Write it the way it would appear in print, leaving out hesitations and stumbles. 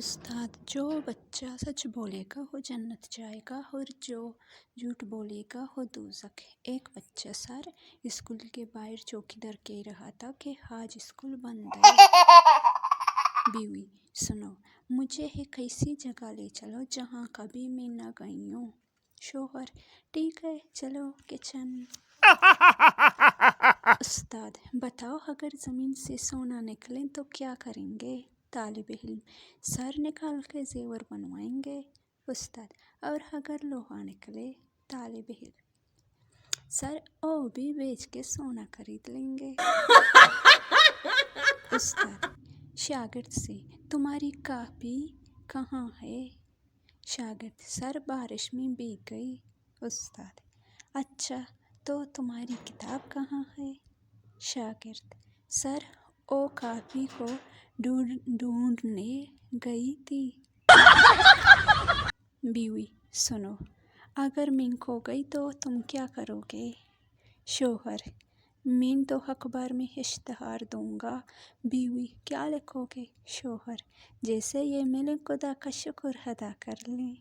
استاد جو بچہ سچ بولے گا وہ جنت جائے گا اور جو جھوٹ بولے گا وہ دوزخ۔ ایک بچہ سر اسکول کے باہر چوکیدار کہہ رہا تھا کہ آج اسکول بند ہے۔ بیوی: سنو، مجھے ایک ایسی جگہ لے چلو جہاں کبھی میں نہ گئی ہوں۔ شوہر: ٹھیک ہے، چلو کچن۔ استاد: بتاؤ، اگر زمین سے سونا نکلے تو کیا کریں گے؟ طالب علم: سر نکال کے زیور بنوائیں گے۔ استاد: اور اگر لوہا نکلے؟ طالب علم: سر وہ بھی بیچ کے سونا خرید لیں گے۔ استاد شاگرد سے: تمہاری کاپی کہاں ہے؟ شاگرد: سر بارش میں بھیگ گئی۔ استاد: اچھا، تو تمہاری کتاب کہاں ہے؟ شاگرد: سر وہ کاپی کو ڈھونڈنے گئی تھی۔ بیوی: سنو، اگر میں کھو گئی تو تم کیا کرو گے؟ شوہر: میں تو اخبار میں اشتہار دوں گا۔ بیوی: کیا لکھو گے؟ شوہر: جیسے یہ ملے خدا کا شکر ادا کر لیں۔